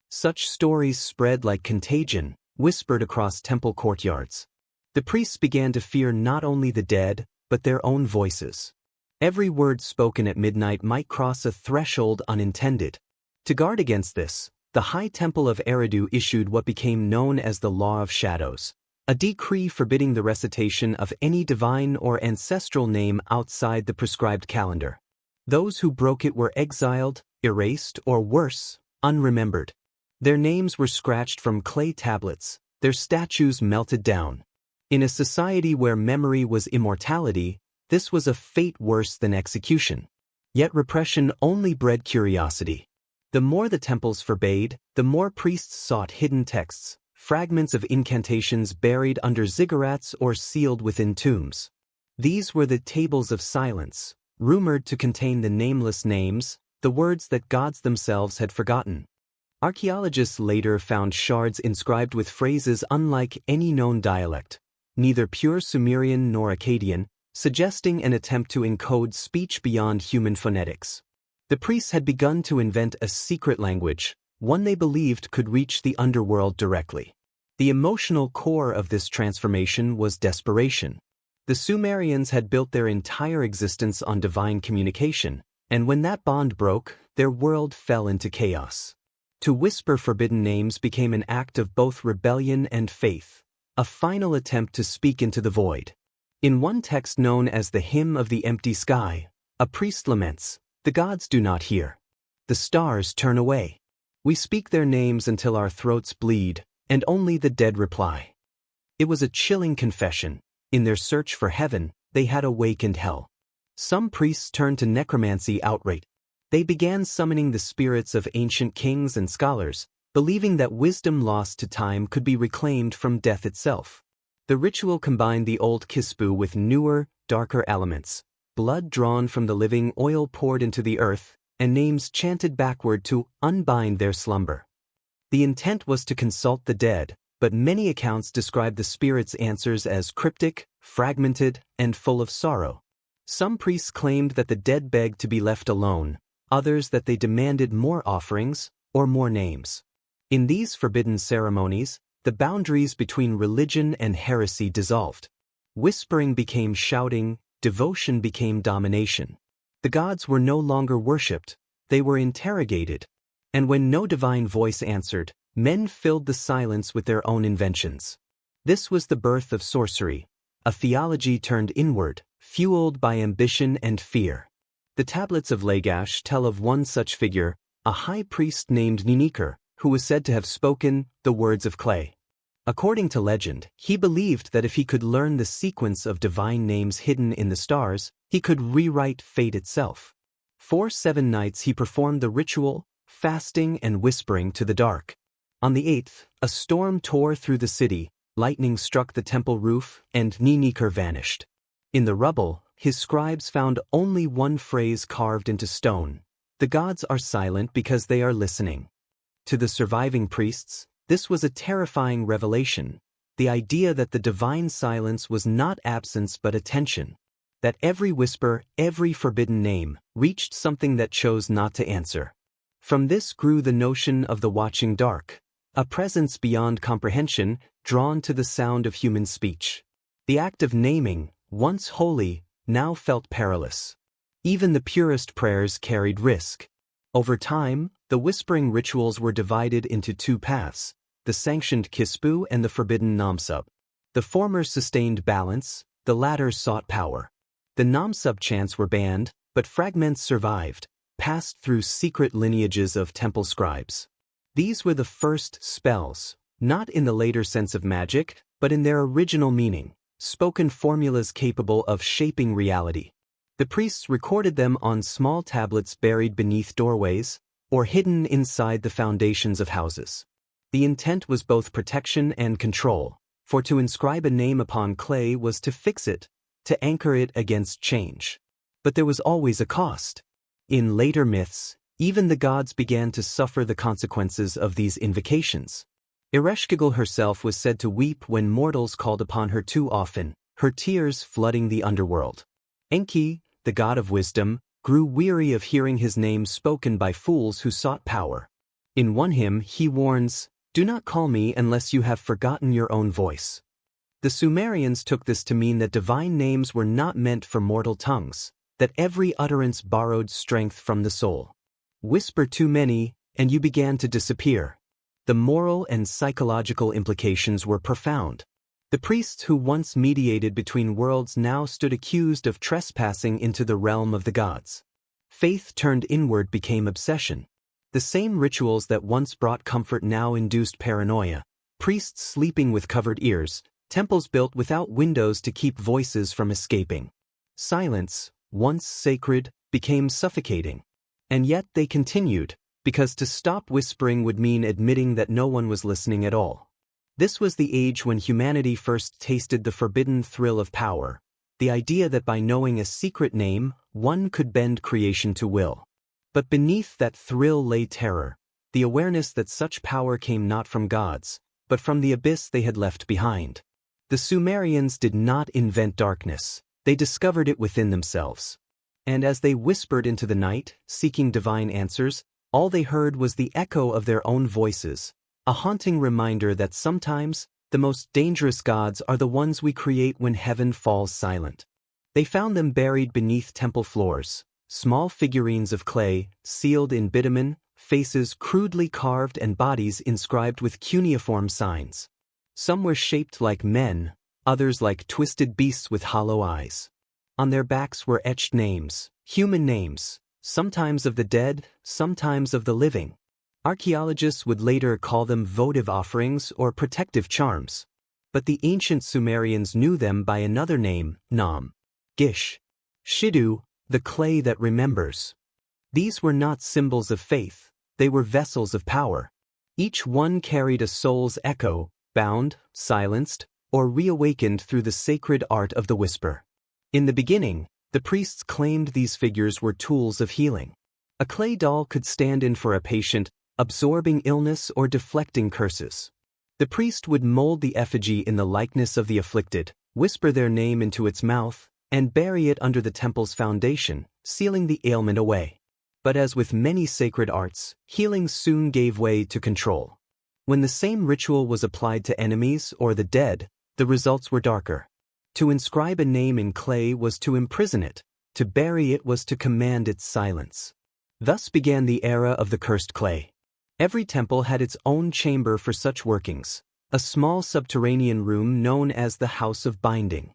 Speaker 1: Such stories spread like contagion, whispered across temple courtyards. The priests began to fear not only the dead, but their own voices. Every word spoken at midnight might cross a threshold unintended. To guard against this, the High Temple of Eridu issued what became known as the Law of Shadows, a decree forbidding the recitation of any divine or ancestral name outside the prescribed calendar. Those who broke it were exiled, erased, or worse, unremembered. Their names were scratched from clay tablets, their statues melted down. In a society where memory was immortality, this was a fate worse than execution. Yet repression only bred curiosity. The more the temples forbade, the more priests sought hidden texts, fragments of incantations buried under ziggurats or sealed within tombs. These were the tables of silence, rumored to contain the nameless names, the words that gods themselves had forgotten. Archaeologists later found shards inscribed with phrases unlike any known dialect, neither pure Sumerian nor Akkadian, suggesting an attempt to encode speech beyond human phonetics. The priests had begun to invent a secret language, one they believed could reach the underworld directly. The emotional core of this transformation was desperation. The Sumerians had built their entire existence on divine communication, and when that bond broke, their world fell into chaos. To whisper forbidden names became an act of both rebellion and faith, a final attempt to speak into the void. In one text known as the Hymn of the Empty Sky, a priest laments, "The gods do not hear. The stars turn away. We speak their names until our throats bleed, and only the dead reply." It was a chilling confession. In their search for heaven, they had awakened hell. Some priests turned to necromancy outright. They began summoning the spirits of ancient kings and scholars, believing that wisdom lost to time could be reclaimed from death itself. The ritual combined the old kispu with newer, darker elements, blood drawn from the living, oil poured into the earth, and names chanted backward to unbind their slumber. The intent was to consult the dead, but many accounts describe the spirits' answers as cryptic, fragmented, and full of sorrow. Some priests claimed that the dead begged to be left alone, others that they demanded more offerings or more names. In these forbidden ceremonies, the boundaries between religion and heresy dissolved. Whispering became shouting, devotion became domination. The gods were no longer worshipped, they were interrogated. And when no divine voice answered, men filled the silence with their own inventions. This was the birth of sorcery, a theology turned inward, fueled by ambition and fear. The tablets of Lagash tell of one such figure, a high priest named Ninikar, who was said to have spoken the words of clay. According to legend, he believed that if he could learn the sequence of divine names hidden in the stars, he could rewrite fate itself. For 7 nights he performed the ritual, fasting and whispering to the dark. On the 8th, a storm tore through the city, lightning struck the temple roof, and Ninikar vanished. In the rubble, his scribes found only one phrase carved into stone: "The gods are silent because they are listening." To the surviving priests, this was a terrifying revelation, the idea that the divine silence was not absence but attention, that every whisper, every forbidden name, reached something that chose not to answer. From this grew the notion of the watching dark, a presence beyond comprehension, drawn to the sound of human speech. The act of naming, once holy, now felt perilous. Even the purest prayers carried risk. Over time, the whispering rituals were divided into 2 paths, the sanctioned kispu and the forbidden namsub. The former sustained balance, the latter sought power. The namsub chants were banned, but fragments survived, passed through secret lineages of temple scribes. These were the first spells, not in the later sense of magic, but in their original meaning, spoken formulas capable of shaping reality. The priests recorded them on small tablets buried beneath doorways, or hidden inside the foundations of houses. The intent was both protection and control, for to inscribe a name upon clay was to fix it, to anchor it against change. But there was always a cost. In later myths, even the gods began to suffer the consequences of these invocations. Ereshkigal herself was said to weep when mortals called upon her too often, her tears flooding the underworld. Enki, the god of wisdom, grew weary of hearing his name spoken by fools who sought power. In one hymn he warns, Do not call me unless you have forgotten your own voice. The Sumerians took this to mean that divine names were not meant for mortal tongues, that every utterance borrowed strength from the soul. Whisper too many, and you began to disappear. The moral and psychological implications were profound. The priests who once mediated between worlds now stood accused of trespassing into the realm of the gods. Faith turned inward became obsession. The same rituals that once brought comfort now induced paranoia. Priests sleeping with covered ears, temples built without windows to keep voices from escaping. Silence, once sacred, became suffocating. And yet they continued, because to stop whispering would mean admitting that no one was listening at all. This was the age when humanity first tasted the forbidden thrill of power, the idea that by knowing a secret name, one could bend creation to will. But beneath that thrill lay terror, the awareness that such power came not from gods, but from the abyss they had left behind. The Sumerians did not invent darkness, they discovered it within themselves. And as they whispered into the night, seeking divine answers, all they heard was the echo of their own voices, a haunting reminder that sometimes, the most dangerous gods are the ones we create when heaven falls silent. They found them buried beneath temple floors, small figurines of clay, sealed in bitumen, faces crudely carved and bodies inscribed with cuneiform signs. Some were shaped like men, others like twisted beasts with hollow eyes. On their backs were etched names, human names, sometimes of the dead, sometimes of the living. Archaeologists would later call them votive offerings or protective charms. But the ancient Sumerians knew them by another name, Nam. Gish. Shidu, the clay that remembers. These were not symbols of faith, they were vessels of power. Each one carried a soul's echo, bound, silenced, or reawakened through the sacred art of the whisper. In the beginning, the priests claimed these figures were tools of healing. A clay doll could stand in for a patient, absorbing illness or deflecting curses. The priest would mold the effigy in the likeness of the afflicted, whisper their name into its mouth, and bury it under the temple's foundation, sealing the ailment away. But as with many sacred arts, healing soon gave way to control. When the same ritual was applied to enemies or the dead, the results were darker. To inscribe a name in clay was to imprison it, to bury it was to command its silence. Thus began the era of the cursed clay. Every temple had its own chamber for such workings, a small subterranean room known as the House of Binding.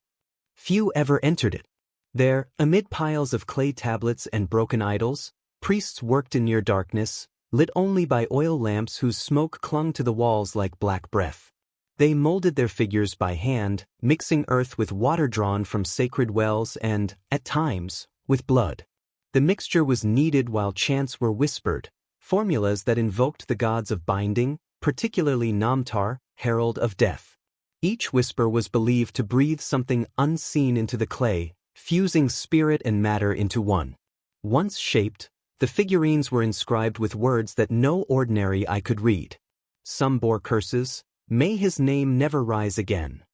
Speaker 1: Few ever entered it. There, amid piles of clay tablets and broken idols, priests worked in near darkness, lit only by oil lamps whose smoke clung to the walls like black breath. They molded their figures by hand, mixing earth with water drawn from sacred wells and, at times, with blood. The mixture was kneaded while chants were whispered, formulas that invoked the gods of binding, particularly Namtar, herald of death. Each whisper was believed to breathe something unseen into the clay, fusing spirit and matter into one. Once shaped, the figurines were inscribed with words that no ordinary eye could read. Some bore curses, "May his name never rise again."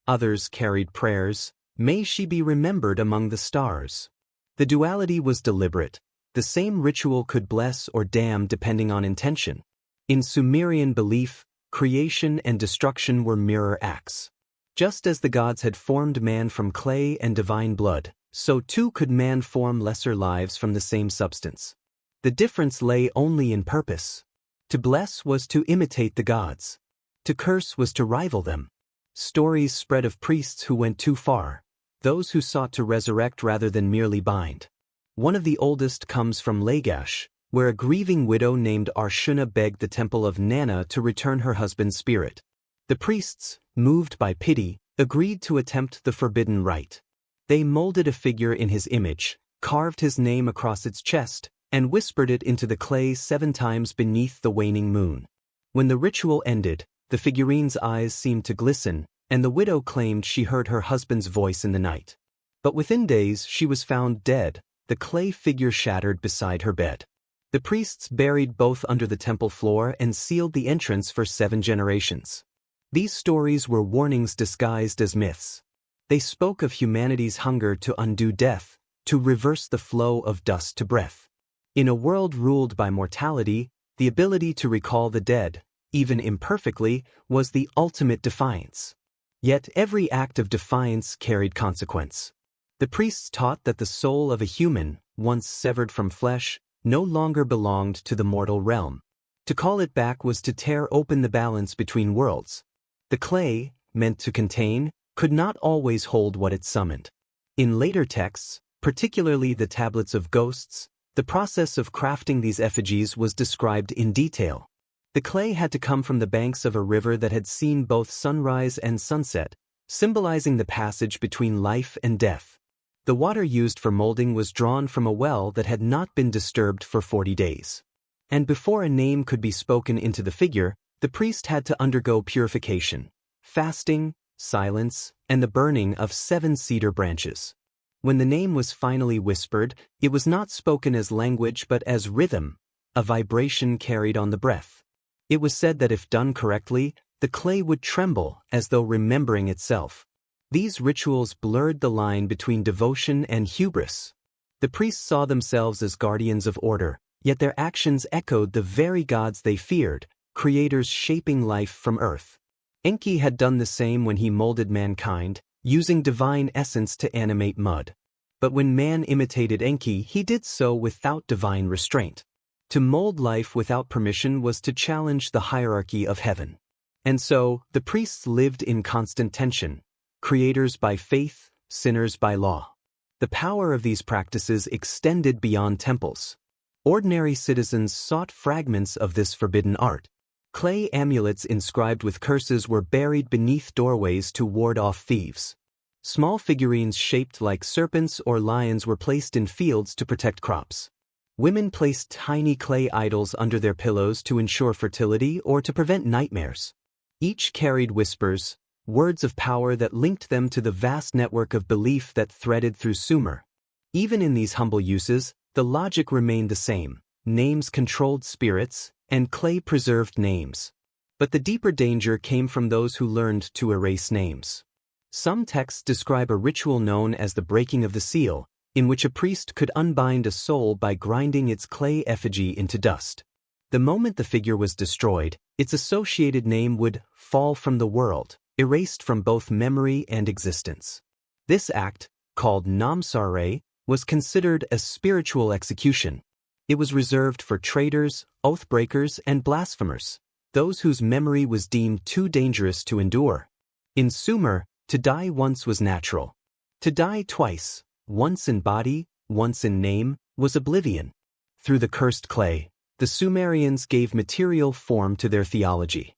Speaker 1: Others carried prayers, "May she be remembered among the stars." The duality was deliberate. The same ritual could bless or damn depending on intention. In Sumerian belief, creation and destruction were mirror acts. Just as the gods had formed man from clay and divine blood, so too could man form lesser lives from the same substance. The difference lay only in purpose. To bless was to imitate the gods. To curse was to rival them. Stories spread of priests who went too far, those who sought to resurrect rather than merely bind. One of the oldest comes from Lagash, where a grieving widow named Arshuna begged the temple of Nana to return her husband's spirit. The priests, moved by pity, agreed to attempt the forbidden rite. They molded a figure in his image, carved his name across its chest, and whispered it into the clay 7 times beneath the waning moon. When the ritual ended, the figurine's eyes seemed to glisten, and the widow claimed she heard her husband's voice in the night. But within days she was found dead, the clay figure shattered beside her bed. The priests buried both under the temple floor and sealed the entrance for 7 generations. These stories were warnings disguised as myths. They spoke of humanity's hunger to undo death, to reverse the flow of dust to breath. In a world ruled by mortality, the ability to recall the dead, even imperfectly, was the ultimate defiance. Yet every act of defiance carried consequence. The priests taught that the soul of a human, once severed from flesh, no longer belonged to the mortal realm. To call it back was to tear open the balance between worlds. The clay, meant to contain, could not always hold what it summoned. In later texts, particularly the tablets of ghosts, the process of crafting these effigies was described in detail. The clay had to come from the banks of a river that had seen both sunrise and sunset, symbolizing the passage between life and death. The water used for molding was drawn from a well that had not been disturbed for 40 days. And before a name could be spoken into the figure, the priest had to undergo purification, fasting, silence, and the burning of 7 cedar branches. When the name was finally whispered, it was not spoken as language but as rhythm, a vibration carried on the breath. It was said that if done correctly, the clay would tremble as though remembering itself. These rituals blurred the line between devotion and hubris. The priests saw themselves as guardians of order, yet their actions echoed the very gods they feared, creators shaping life from earth. Enki had done the same when he molded mankind, using divine essence to animate mud. But when man imitated Enki, he did so without divine restraint. To mold life without permission was to challenge the hierarchy of heaven. And so, the priests lived in constant tension, creators by faith, sinners by law. The power of these practices extended beyond temples. Ordinary citizens sought fragments of this forbidden art. Clay amulets inscribed with curses were buried beneath doorways to ward off thieves. Small figurines shaped like serpents or lions were placed in fields to protect crops. Women placed tiny clay idols under their pillows to ensure fertility or to prevent nightmares. Each carried whispers, words of power that linked them to the vast network of belief that threaded through Sumer. Even in these humble uses, the logic remained the same. Names controlled spirits, and clay preserved names. But the deeper danger came from those who learned to erase names. Some texts describe a ritual known as the breaking of the seal, in which a priest could unbind a soul by grinding its clay effigy into dust. The moment the figure was destroyed, its associated name would fall from the world, erased from both memory and existence. This act, called namsare, was considered a spiritual execution. It was reserved for traitors, oath-breakers, and blasphemers, those whose memory was deemed too dangerous to endure. In Sumer, to die once was natural. To die twice, once in body, once in name, was oblivion. Through the cursed clay, the Sumerians gave material form to their theology.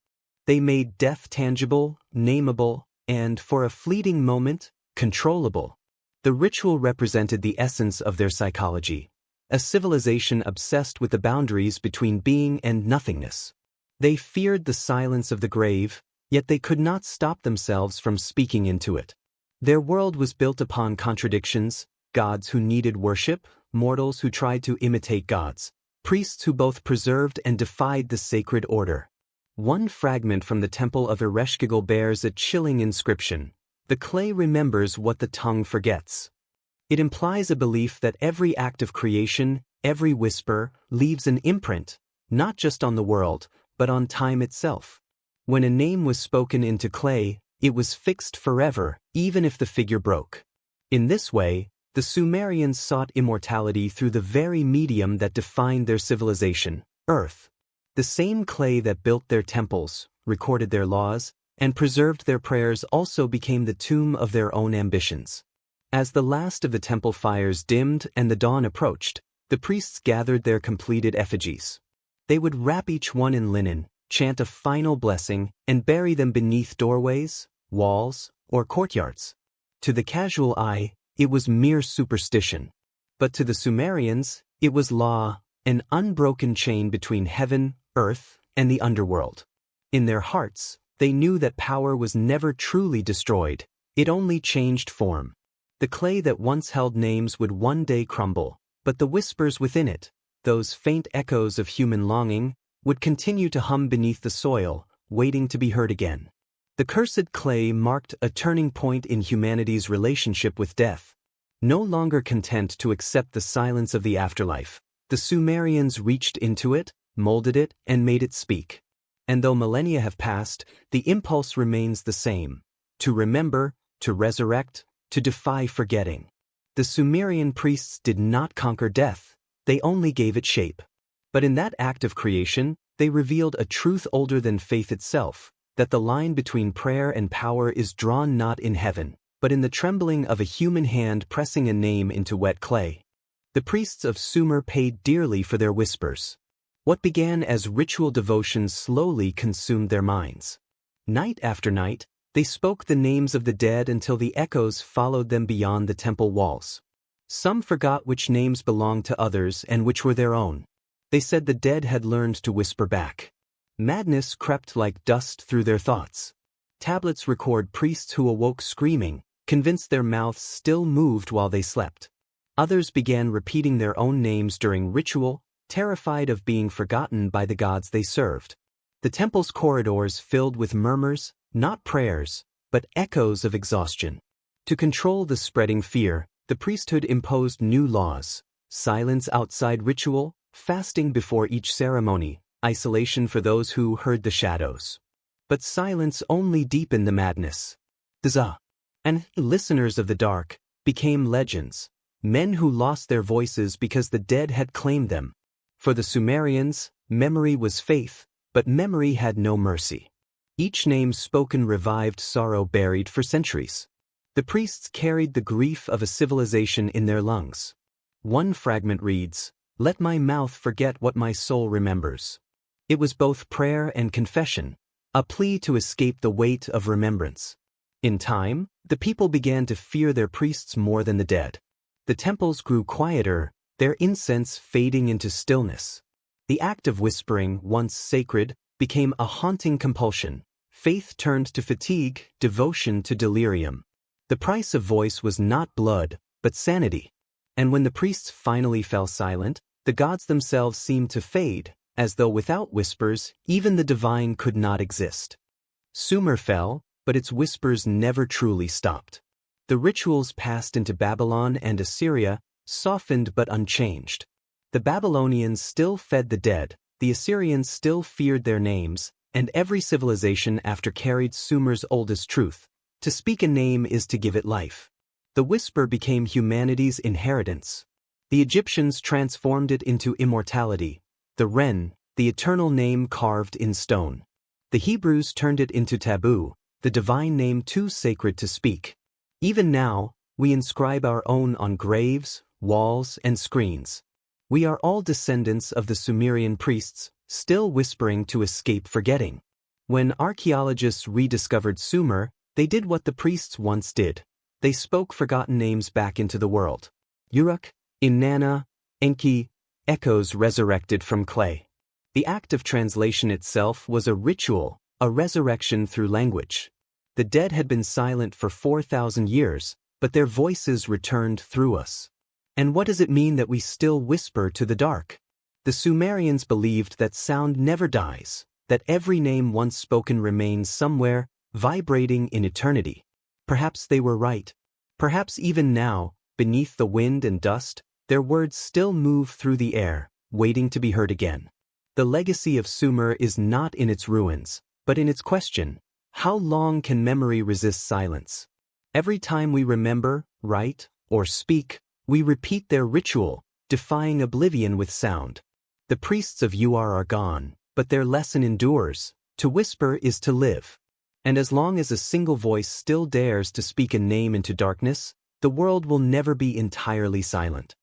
Speaker 1: They made death tangible, nameable, and, for a fleeting moment, controllable. The ritual represented the essence of their psychology, a civilization obsessed with the boundaries between being and nothingness. They feared the silence of the grave, yet they could not stop themselves from speaking into it. Their world was built upon contradictions, gods who needed worship, mortals who tried to imitate gods, priests who both preserved and defied the sacred order. One fragment from the temple of Ereshkigal bears a chilling inscription: "The clay remembers what the tongue forgets." It implies a belief that every act of creation, every whisper, leaves an imprint, not just on the world, but on time itself. When a name was spoken into clay, it was fixed forever, even if the figure broke. In this way, the Sumerians sought immortality through the very medium that defined their civilization, earth. The same clay that built their temples, recorded their laws, and preserved their prayers also became the tomb of their own ambitions. As the last of the temple fires dimmed and the dawn approached, the priests gathered their completed effigies. They would wrap each one in linen, chant a final blessing, and bury them beneath doorways, walls, or courtyards. To the casual eye, it was mere superstition. But to the Sumerians, it was law, an unbroken chain between heaven, earth, and the underworld. In their hearts, they knew that power was never truly destroyed, it only changed form. The clay that once held names would one day crumble, but the whispers within it, those faint echoes of human longing, would continue to hum beneath the soil, waiting to be heard again. The cursed clay marked a turning point in humanity's relationship with death. No longer content to accept the silence of the afterlife, the Sumerians reached into it, molded it, and made it speak. And though millennia have passed, the impulse remains the same: to remember, to resurrect, to defy forgetting. The Sumerian priests did not conquer death, they only gave it shape. But in that act of creation, they revealed a truth older than faith itself, that the line between prayer and power is drawn not in heaven, but in the trembling of a human hand pressing a name into wet clay. The priests of Sumer paid dearly for their whispers. What began as ritual devotion slowly consumed their minds. Night after night, they spoke the names of the dead until the echoes followed them beyond the temple walls. Some forgot which names belonged to others and which were their own. They said the dead had learned to whisper back. Madness crept like dust through their thoughts. Tablets record priests who awoke screaming, convinced their mouths still moved while they slept. Others began repeating their own names during ritual, terrified of being forgotten by the gods they served. The temple's corridors filled with murmurs, not prayers, but echoes of exhaustion. To control the spreading fear, the priesthood imposed new laws: silence outside ritual, fasting before each ceremony, isolation for those who heard the shadows. But silence only deepened the madness. The and listeners of the dark became legends, men who lost their voices because the dead had claimed them. For the Sumerians, memory was faith, but memory had no mercy. Each name spoken revived sorrow buried for centuries. The priests carried the grief of a civilization in their lungs. One fragment reads, "Let my mouth forget what my soul remembers." It was both prayer and confession, a plea to escape the weight of remembrance. In time, the people began to fear their priests more than the dead. The temples grew quieter, their incense fading into stillness. The act of whispering, once sacred, became a haunting compulsion. Faith turned to fatigue, devotion to delirium. The price of voice was not blood, but sanity. And when the priests finally fell silent, the gods themselves seemed to fade, as though without whispers, even the divine could not exist. Sumer fell, but its whispers never truly stopped. The rituals passed into Babylon and Assyria, softened but unchanged. The Babylonians still fed the dead, the Assyrians still feared their names, and every civilization after carried Sumer's oldest truth: to speak a name is to give it life. The whisper became humanity's inheritance. The Egyptians transformed it into immortality, the Ren, the eternal name carved in stone. The Hebrews turned it into taboo, the divine name too sacred to speak. Even now, we inscribe our own on graves, walls, and screens. We are all descendants of the Sumerian priests, still whispering to escape forgetting. When archaeologists rediscovered Sumer, they did what the priests once did. They spoke forgotten names back into the world. Uruk, Inanna, Enki, echoes resurrected from clay. The act of translation itself was a ritual, a resurrection through language. The dead had been silent for 4,000 years, but their voices returned through us. And what does it mean that we still whisper to the dark? The Sumerians believed that sound never dies, that every name once spoken remains somewhere, vibrating in eternity. Perhaps they were right. Perhaps even now, beneath the wind and dust, their words still move through the air, waiting to be heard again. The legacy of Sumer is not in its ruins, but in its question: how long can memory resist silence? Every time we remember, write, or speak, we repeat their ritual, defying oblivion with sound. The priests of Uar are gone, but their lesson endures: to whisper is to live. And as long as a single voice still dares to speak a name into darkness, the world will never be entirely silent.